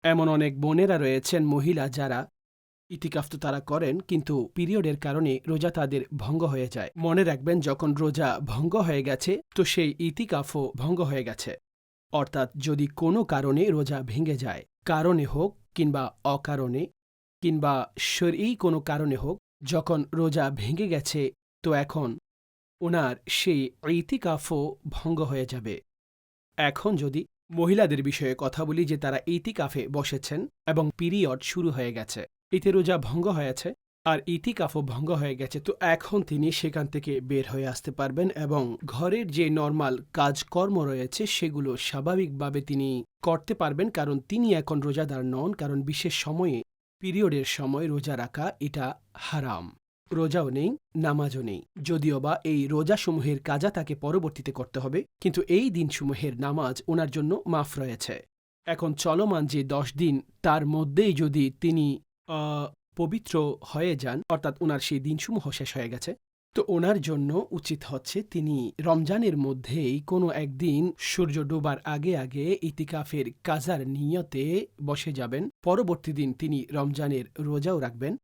এমন অনেক বোনেরা রয়েছেন, মহিলা যারা ইতিকাফ তো তারা করেন, কিন্তু পিরিয়ডের কারণে রোজা তাদের ভঙ্গ হয়ে যায়। মনে রাখবেন, যখন রোজা ভঙ্গ হয়ে গেছে তো সেই ইতিকাফও ভঙ্গ হয়ে গেছে। অর্থাৎ যদি কোনো কারণে রোজা ভেঙে যায়, কারণে হোক কিংবা অকারণে কিংবা শরঈ কোনো কারণে হোক, যখন রোজা ভেঙে গেছে তো এখন ওনার সেই ইতিকাফও ভঙ্গ হয়ে যাবে। এখন যদি মহিলাদের বিষয়ে কথা বলি, যে তারা ইতিকাফে বসেছেন এবং পিরিয়ড শুরু হয়ে গেছে, এতে রোজা ভঙ্গ হয়েছে আর ইতিকাফও ভঙ্গ হয়ে গেছে, তো এখন তিনি সেখান থেকে বের হয়ে আসতে পারবেন এবং ঘরের যে নর্মাল কাজকর্ম রয়েছে সেগুলো স্বাভাবিকভাবে তিনি করতে পারবেন, কারণ তিনি এখন রোজাদার নন। কারণ বিশেষ সময়ে, পিরিয়ডের সময় রোজা রাখা এটা হারাম। রোজাও নেই, নামাজও নেই, যদিও বা এই রোজাসমূহের কাজা তাকে পরবর্তীতে করতে হবে, কিন্তু এই দিনসমূহের নামাজ ওনার জন্য মাফ রয়েছে। এখন চলমান যে 10 দিন, তার মধ্যেই যদি তিনি পবিত্র হয়ে যান, অর্থাৎ ওনার সেই দিনসমূহ শেষ হয়ে গেছে, তো ওনার জন্য উচিত হচ্ছে তিনি রমজানের মধ্যেই কোনো একদিন সূর্য ডোবার আগে আগে ইতিকাফের কাজার নিয়তে বসে যাবেন। পরবর্তী দিন তিনি রমজানের রোজাও রাখবেন।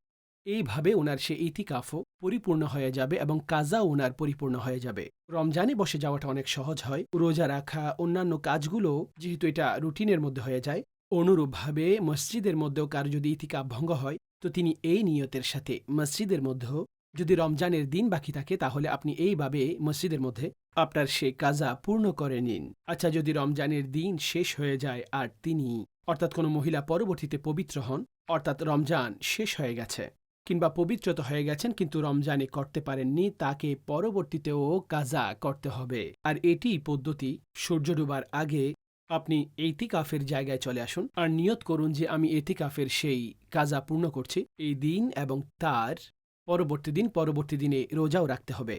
এইভাবে ওনার সে ইতিকাফও পরিপূর্ণ হয়ে যাবে এবং কাজাও ওনার পরিপূর্ণ হয়ে যাবে। রমজানে বসে যাওয়াটা অনেক সহজ হয়, রোজা রাখা, অন্যান্য কাজগুলো যেহেতু এটা রুটিনের মধ্যে হয়ে যায়। অনুরূপভাবে মসজিদের মধ্যেও কারো যদি ইতিকাফ ভঙ্গ হয়, তো তিনি এই নিয়তের সাথে মসজিদের মধ্যেও, যদি রমজানের দিন বাকি থাকে তাহলে আপনি এইভাবে মসজিদের মধ্যে আপনার সে কাজা পূর্ণ করে নিন। আচ্ছা, যদি রমজানের দিন শেষ হয়ে যায় আর তিনি, অর্থাৎ কোনো মহিলা পরবর্তীতে পবিত্র হন, অর্থাৎ রমজান শেষ হয়ে গেছে কিংবা পবিত্রতা হয়ে গেছেন কিন্তু রমজানে করতে পারেননি, তাকে পরবর্তীতেও কাজা করতে হবে। আর এটি পদ্ধতি, সূর্য ডুবার আগে আপনি ইতিকাফের জায়গায় চলে আসুন আর নিয়ত করুন যে আমি ইতিকাফের সেই কাজা পূর্ণ করছি এই দিন, এবং তার পরবর্তী দিনে রোজাও রাখতে হবে।